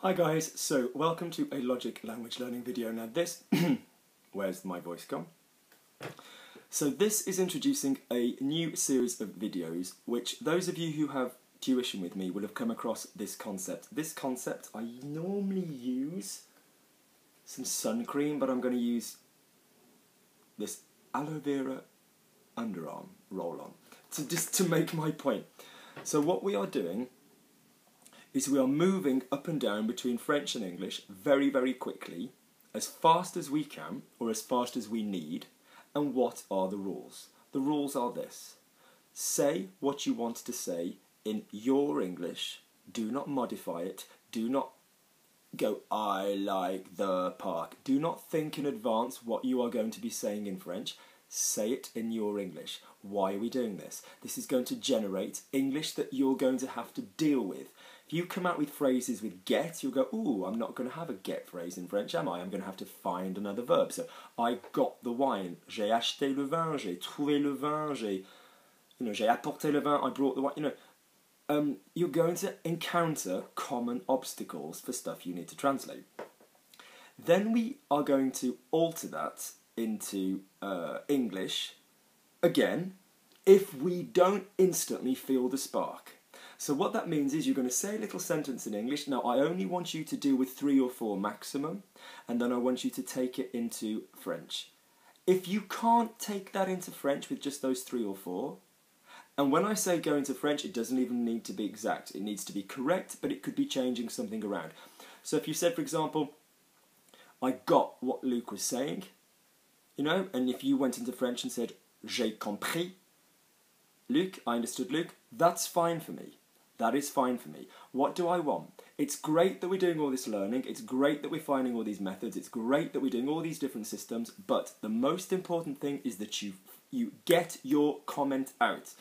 Hi guys, so welcome to a Logic language learning video. Now this, where's my voice gone? So this is introducing a new series of videos which those of you who have tuition with me will have come across this concept. This concept, I normally use some sun cream, but I'm going to use this aloe vera underarm roll-on to make my point. So what we are doing is we are moving up and down between French and English very, very quickly, as fast as we can, or as fast as we need. And what are the rules? The rules are this. Say what you want to say in your English. Do not modify it. Do not go, I like the park. Do not think in advance what you are going to be saying in French. Say it in your English. Why are we doing this? This is going to generate English that you're going to have to deal with. If you come out with phrases with get, you'll go, ooh, I'm not going to have a get phrase in French, am I? I'm going to have to find another verb. So, I got the wine. J'ai acheté le vin. J'ai trouvé le vin. J'ai apporté le vin. I brought the wine. You're going to encounter common obstacles for stuff you need to translate. Then we are going to alter that into English, again, if we don't instantly feel the spark. So what that means is you're going to say a little sentence in English. Now, I only want you to deal with 3 or 4 maximum, and then I want you to take it into French. If you can't take that into French with just those 3 or 4, and when I say go into French, it doesn't even need to be exact. It needs to be correct, but it could be changing something around. So if you said, for example, I got what Luke was saying, you know, and if you went into French and said, j'ai compris, Luc, I understood Luke, that's fine for me. That is fine for me. What do I want? It's great that we're doing all this learning. It's great that we're finding all these methods. It's great that we're doing all these different systems. But the most important thing is that you get your comment out.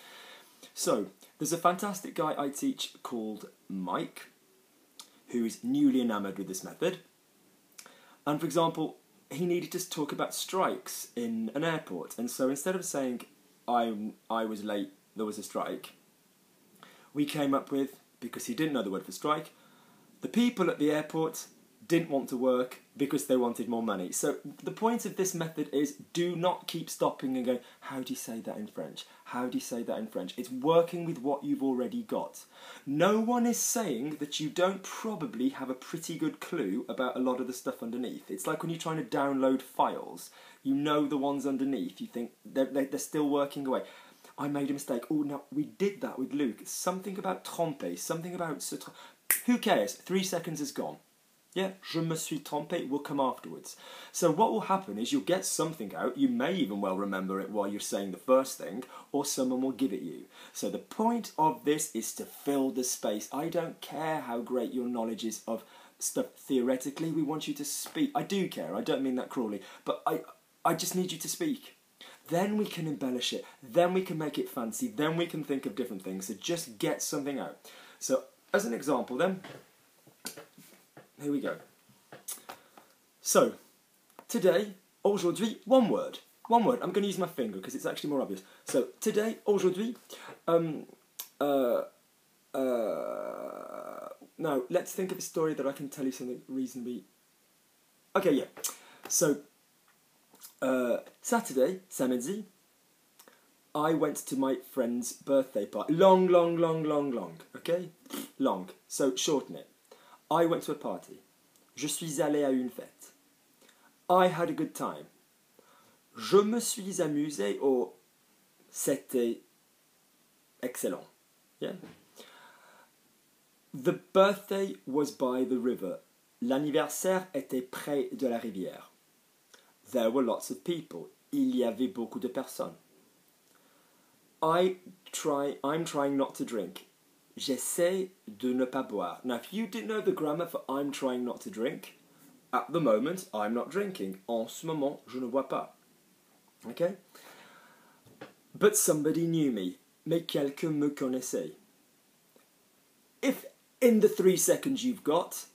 So, there's a fantastic guy I teach called Mike, who is newly enamoured with this method. And for example, he needed to talk about strikes in an airport. And so instead of saying, I was late, there was a strike, we came up with, because he didn't know the word for strike, the people at the airport didn't want to work because they wanted more money. So the point of this method is do not keep stopping and going, how do you say that in French? How do you say that in French? It's working with what you've already got. No one is saying that you don't probably have a pretty good clue about a lot of the stuff underneath. It's like when you're trying to download files. You know the ones underneath. You think they're still working away. I made a mistake. Oh, no, we did that with Luke. Something about tromper, something about se tromper. Who cares? 3 seconds is gone. Yeah, je me suis trompé will come afterwards. So what will happen is you'll get something out. You may even well remember it while you're saying the first thing, or someone will give it you. So the point of this is to fill the space. I don't care how great your knowledge is of stuff theoretically. We want you to speak. I do care. I don't mean that cruelly. But I just need you to speak. Then we can embellish it, then we can make it fancy, then we can think of different things, so just get something out. So, as an example then, here we go. So, today, aujourd'hui, one word. One word. I'm going to use my finger because it's actually more obvious. So, today, aujourd'hui, now, let's think of a story that I can tell you something reasonably... Okay, yeah. So, Saturday, samedi, I went to my friend's birthday party. Long, okay? Long. So, shorten it. I went to a party. Je suis allé à une fête. I had a good time. Je me suis amusé, or c'était excellent. Yeah? The birthday was by the river. L'anniversaire était près de la rivière. There were lots of people. Il y avait beaucoup de personnes. I'm trying not to drink. J'essaie de ne pas boire. Now, if you didn't know the grammar for I'm trying not to drink, at the moment, I'm not drinking. En ce moment, je ne bois pas. Okay? But somebody knew me. Mais quelqu'un me connaissait. If in the 3 seconds you've got,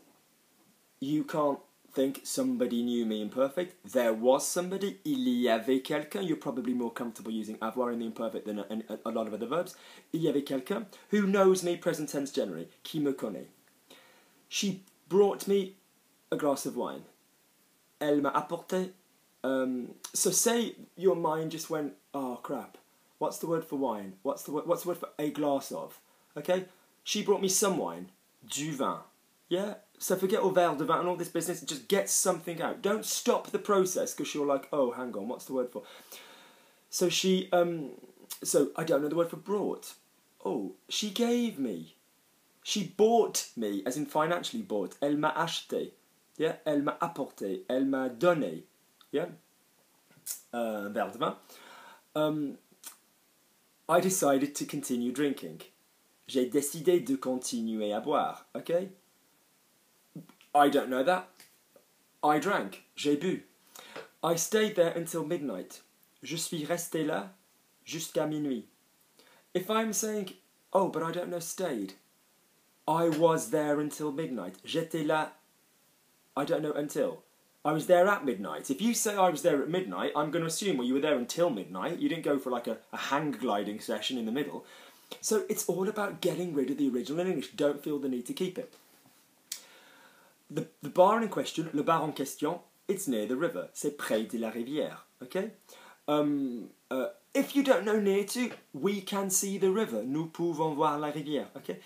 you can't think somebody knew me imperfect. There was somebody. Il y avait quelqu'un. You're probably more comfortable using avoir in the imperfect than a lot of other verbs. Il y avait quelqu'un who knows me, present tense generally. Qui me connaît. She brought me a glass of wine. Elle m'a apporté. So say your mind just went, oh crap, what's the word for wine? What's the word for a glass of? Okay? She brought me some wine. Du vin. Yeah? So forget all verre de vin and all this business, just get something out. Don't stop the process because you're like, oh, hang on, what's the word for? So so I don't know the word for brought. Oh, she gave me. She bought me, as in financially bought. Elle m'a acheté. Yeah? Elle m'a apporté. Elle m'a donné. Yeah? Verre de vin. I decided to continue drinking. J'ai décidé de continuer à boire. Okay? I don't know that. I drank. J'ai bu. I stayed there until midnight. Je suis resté là jusqu'à minuit. If I'm saying, oh, but I don't know stayed, I was there until midnight. J'étais là, I don't know until. I was there at midnight. If you say I was there at midnight, I'm going to assume, well, you were there until midnight. You didn't go for like a hang gliding session in the middle. So it's all about getting rid of the original in English. Don't feel the need to keep it. The bar in question, le bar en question, it's near the river. C'est près de la rivière. Okay? If you don't know near to, we can see the river. Nous pouvons voir la rivière. Okay?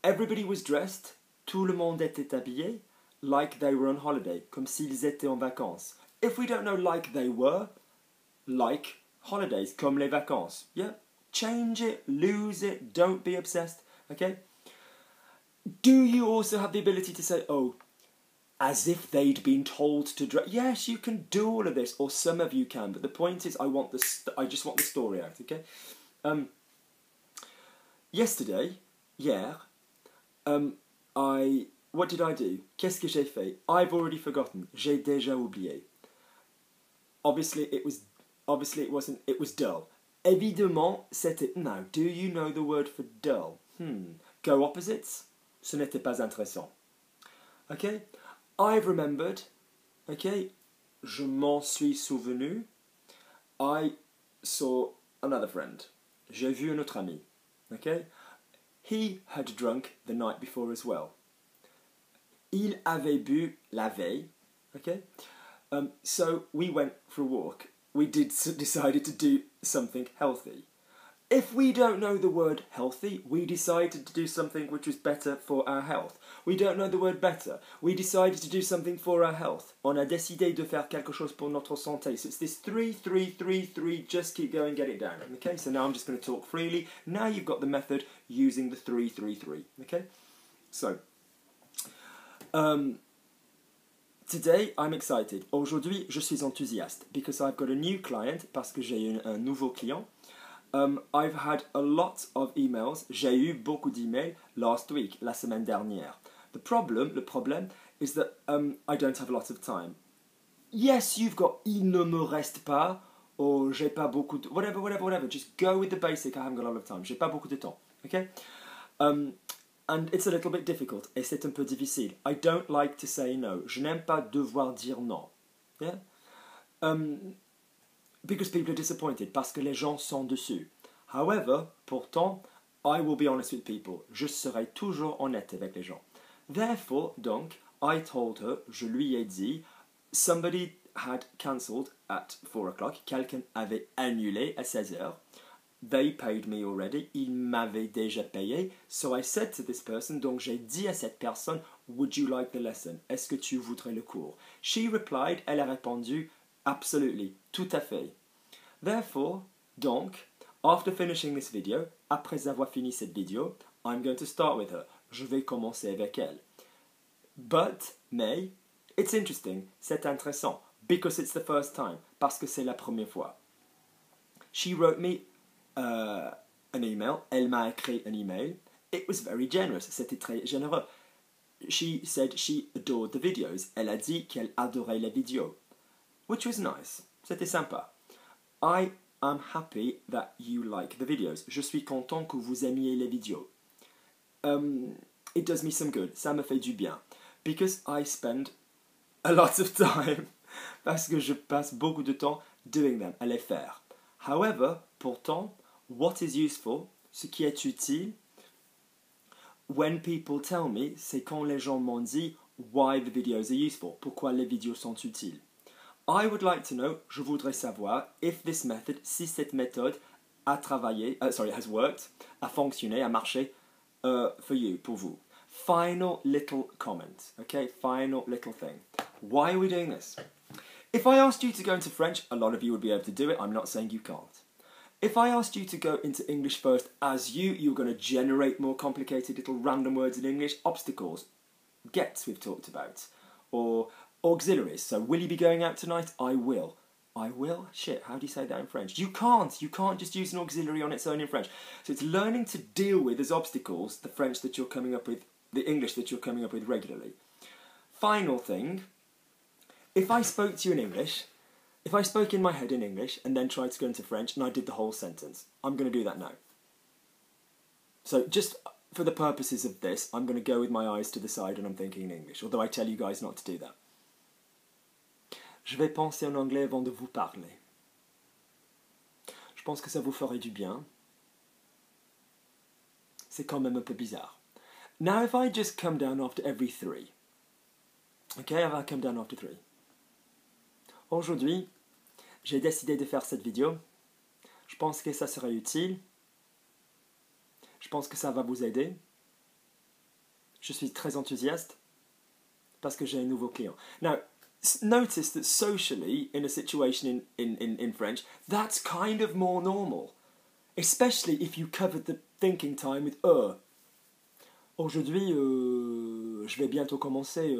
Everybody was dressed. Tout le monde était habillé like they were on holiday, comme s'ils étaient en vacances. If we don't know like they were, like holidays, comme les vacances. Yeah? Change it, lose it, don't be obsessed. Okay? Do you also have the ability to say, oh, as if they'd been told to dress? Yes, you can do all of this, or some of you can, but the point is I just want the story out, okay? Yesterday, hier, what did I do? Qu'est-ce que j'ai fait? I've already forgotten. J'ai déjà oublié. Obviously it wasn't, it was dull. Évidemment, c'était, now, do you know the word for dull? Go opposites? Ce n'était pas intéressant. Okay? I've remembered. Okay? Je m'en suis souvenu. I saw another friend. J'ai vu un autre ami. Okay? He had drunk the night before as well. Il avait bu la veille. Okay? So we went for a walk. We decided to do something healthy. If we don't know the word healthy, we decided to do something which was better for our health. We don't know the word better. We decided to do something for our health. On a décidé de faire quelque chose pour notre santé. So it's this 3, 3, 3, 3, just keep going, get it down. Okay, so now I'm just going to talk freely. Now you've got the method using the 3, 3, 3. Okay, so today I'm excited. Aujourd'hui, je suis enthousiaste because I've got a new client, parce que j'ai un nouveau client. I've had a lot of emails. J'ai eu beaucoup d'emails last week, la semaine dernière. Le problème is that I don't have a lot of time. Yes, you've got il ne me reste pas, or j'ai pas beaucoup de... Whatever. Just go with the basic, I haven't got a lot of time. J'ai pas beaucoup de temps. Okay? And it's a little bit difficult. Et c'est un peu difficile. I don't like to say no. Je n'aime pas devoir dire non. Yeah? Because people are disappointed, parce que les gens sont déçus. However, pourtant, I will be honest with people. Je serai toujours honnête avec les gens. Therefore, donc, I told her, je lui ai dit, somebody had cancelled at 4 o'clock. Quelqu'un avait annulé à 16 heures. They paid me already. Ils m'avaient déjà payé. So I said to this person, donc j'ai dit à cette personne, would you like the lesson? Est-ce que tu voudrais le cours? She replied, elle a répondu, absolutely, tout à fait. Therefore, donc, after finishing this video, après avoir fini cette vidéo, I'm going to start with her. Je vais commencer avec elle. Mais, it's interesting, c'est intéressant, because it's the first time, parce que c'est la première fois. She wrote me an email, elle m'a écrit un email. It was very generous, c'était très généreux. She said she adored the videos. Elle a dit qu'elle adorait les vidéos, which was nice, c'était sympa. I am happy that you like the videos. Je suis content que vous aimiez les vidéos. It does me some good. Ça me fait du bien. Because I spend a lot of time. Parce que je passe beaucoup de temps doing them, à les faire. However, pourtant, what is useful, ce qui est utile, when people tell me, c'est quand les gens m'ont dit why the videos are useful, pourquoi les vidéos sont utiles. I would like to know, je voudrais savoir, if this method, si cette méthode a travaillé, has worked, a fonctionné, a marché, for you, pour vous. Final little comment, okay? Final little thing. Why are we doing this? If I asked you to go into French, a lot of you would be able to do it. I'm not saying you can't. If I asked you to go into English first as you're going to generate more complicated little random words in English, obstacles, gets we've talked about, or auxiliaries. So, will you be going out tonight? I will. I will? Shit, how do you say that in French? You can't just use an auxiliary on its own in French. So it's learning to deal with as obstacles the French that you're coming up with, the English that you're coming up with regularly. Final thing, if I spoke to you in English, if I spoke in my head in English and then tried to go into French and I did the whole sentence, I'm going to do that now. So just for the purposes of this, I'm going to go with my eyes to the side and I'm thinking in English, although I tell you guys not to do that. Je vais penser en anglais avant de vous parler. Je pense que ça vous ferait du bien. C'est quand même un peu bizarre. Now if I just come down after every three. Okay, I'll come down after three. Aujourd'hui, j'ai décidé de faire cette vidéo. Je pense que ça serait utile. Je pense que ça va vous aider. Je suis très enthousiaste parce que j'ai un nouveau client. Now, notice that socially, in a situation in French, that's kind of more normal. Especially if you covered the thinking time with Aujourd'hui, je vais bientôt commencer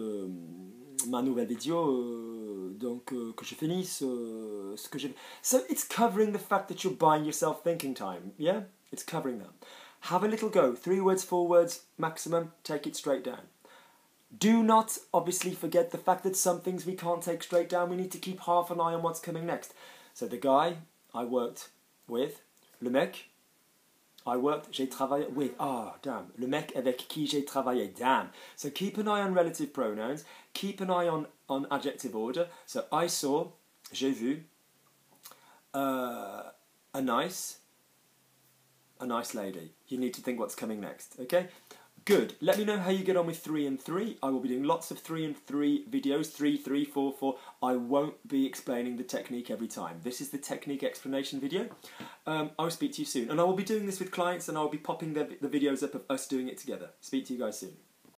ma nouvelle vidéo, donc que je finisse ce que j'ai... So it's covering the fact that you're buying yourself thinking time, yeah? It's covering that. Have a little go. 3 words, 4 words maximum, take it straight down. Do not, obviously, forget the fact that some things we can't take straight down. We need to keep half an eye on what's coming next. So the guy I worked with, le mec, j'ai travaillé with, le mec avec qui j'ai travaillé, damn. So keep an eye on relative pronouns, keep an eye on adjective order. So I saw, j'ai vu, a nice lady. You need to think what's coming next, okay? Good. Let me know how you get on with 3 and 3. I will be doing lots of 3 and 3 videos. 3, 3, 4, 4. I won't be explaining the technique every time. This is the technique explanation video. I will speak to you soon. And I will be doing this with clients and I will be popping the videos up of us doing it together. Speak to you guys soon.